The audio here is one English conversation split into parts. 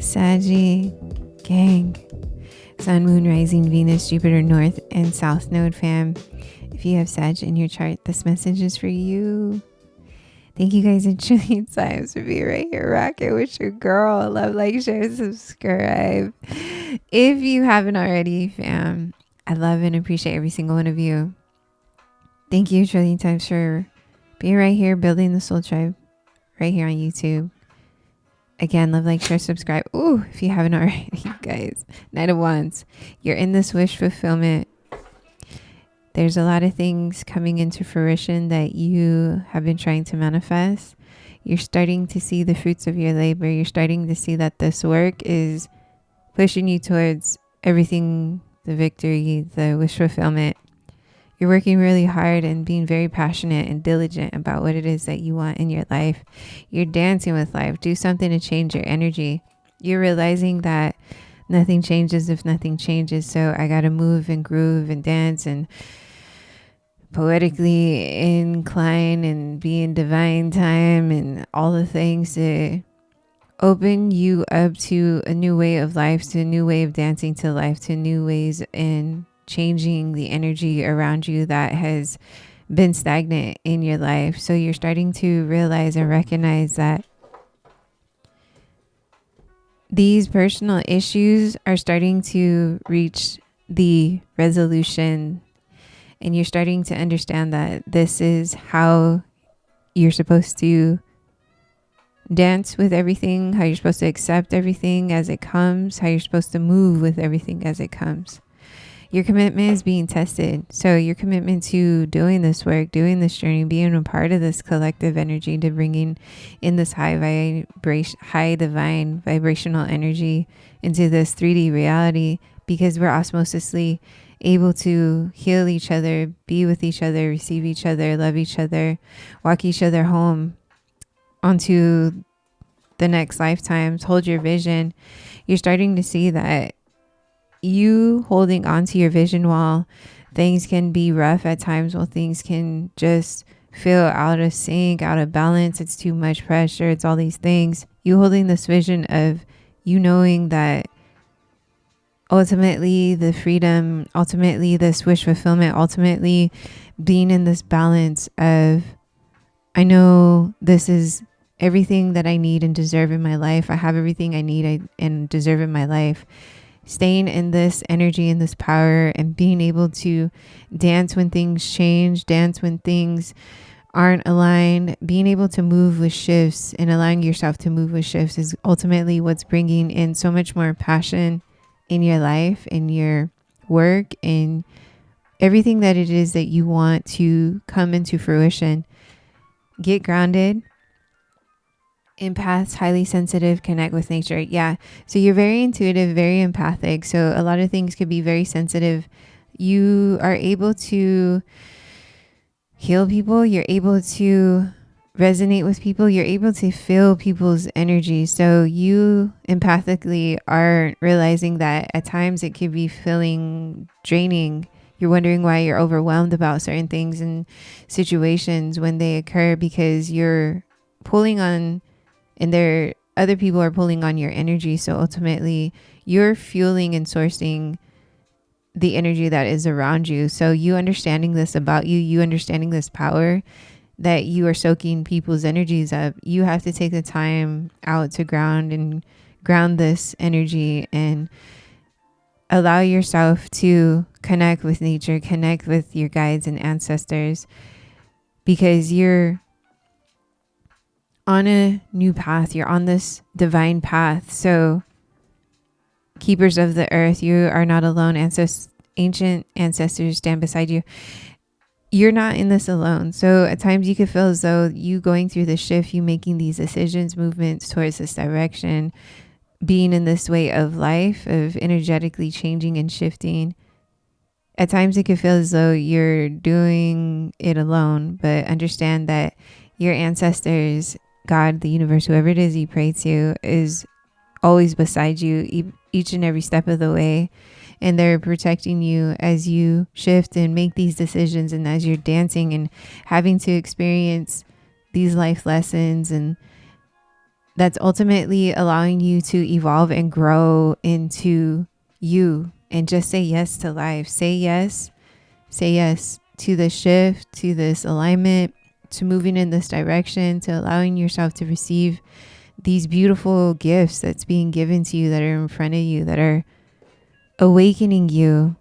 Saggy gang. Sun, Moon, Rising, Venus, Jupiter, North, and South Node fam. If you have Sag in your chart, this message is for you. Thank you guys a trillion times for being right here rocking with your girl. Love, like, share, subscribe. If you haven't already, fam, I love and appreciate every single one of you. Thank you a trillion times for being right here, building the Soul Tribe right here on YouTube. Again, love, like, share, subscribe. Ooh, if you haven't already, guys. Knight of Wands. You're in this wish fulfillment. There's a lot of things coming into fruition that you have been trying to manifest. You're starting to see the fruits of your labor. You're starting to see that this work is pushing you towards everything, the victory, the wish fulfillment. You're working really hard and being very passionate and diligent about what it is that you want in your life. You're dancing with life. Do something to change your energy. You're realizing that nothing changes if nothing changes. So I got to move and groove and dance and poetically incline and be in divine time and all the things to open you up to a new way of life, to a new way of dancing to life, to new ways in changing the energy around you that has been stagnant in your life. So you're starting to realize and recognize that these personal issues are starting to reach the resolution, and you're starting to understand that this is how you're supposed to dance with everything, how you're supposed to accept everything as it comes, how you're supposed to move with everything as it comes. Your commitment is being tested. So your commitment to doing this work, doing this journey, being a part of this collective energy, to bringing in this high divine vibrational energy into this 3D reality, because we're osmosisly able to heal each other, be with each other, receive each other, love each other, walk each other home onto the next lifetimes, hold your vision. You're starting to see that you holding on to your vision while things can be rough at times, while things can just feel out of sync, out of balance, it's too much pressure, it's all these things. You holding this vision of you knowing that ultimately the freedom, ultimately this wish fulfillment, ultimately being in this balance of, I know this is everything that I need and deserve in my life. I have everything I need and deserve in my life. Staying in this energy and this power and being able to dance when things change, dance when things aren't aligned, being able to move with shifts and allowing yourself to move with shifts is ultimately what's bringing in so much more passion in your life, in your work, in everything that it is that you want to come into fruition. Get grounded. Empaths, highly sensitive, connect with nature. Yeah. So you're very intuitive, very empathic. So a lot of things could be very sensitive. You are able to heal people. You're able to resonate with people. You're able to feel people's energy. So you empathically are realizing that at times it could be feeling draining. You're wondering why you're overwhelmed about certain things and situations when they occur, because you're pulling on, and other people are pulling on your energy. So ultimately you're fueling and sourcing the energy that is around you. So you understanding this about you, you understanding this power that you are soaking people's energies up. You have to take the time out to ground this energy and allow yourself to connect with nature, connect with your guides and ancestors, because you're on a new path. You're on this divine path. So keepers of the earth, you are not alone. Ancient ancestors stand beside you. You're not in this alone. So at times you could feel as though you going through the shift, you making these decisions, movements towards this direction, being in this way of life, of energetically changing and shifting. At times it could feel as though you're doing it alone, but understand that your ancestors, God, the universe, whoever it is you pray to, is always beside you each and every step of the way. And they're protecting you as you shift and make these decisions, and as you're dancing and having to experience these life lessons and that's ultimately allowing you to evolve and grow into you, and just say yes to life. Say yes to the shift, to this alignment, to moving in this direction, to allowing yourself to receive these beautiful gifts that's being given to you, that are in front of you, that are awakening you.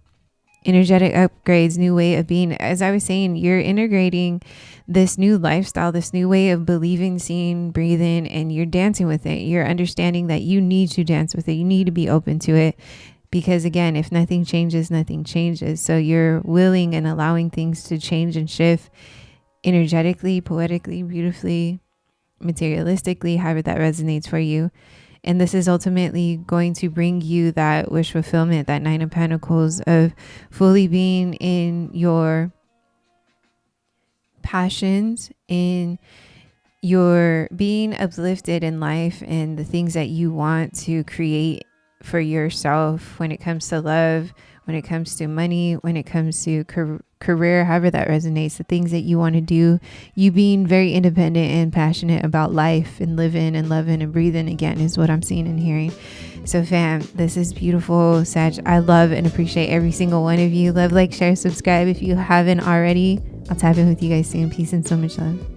Energetic upgrades, new way of being. As I was saying, you're integrating this new lifestyle, this new way of believing, seeing, breathing, and you're dancing with it. You're understanding that you need to dance with it. You need to be open to it, because again, if nothing changes, nothing changes. So you're willing and allowing things to change and shift energetically, poetically, beautifully, materialistically, however that resonates for you. And this is ultimately going to bring you that wish fulfillment, that Nine of Pentacles, of fully being in your passions, in your being uplifted in life, and the things that you want to create for yourself when it comes to love, when it comes to money, when it comes to career, however that resonates, the things that you want to do, you being very independent and passionate about life and living and loving and breathing, again, is what I'm seeing and hearing. So fam, this is beautiful, Sag. I love and appreciate every single one of you. Love, like, share, subscribe if you haven't already. I'll tap in with you guys soon. Peace and so much love.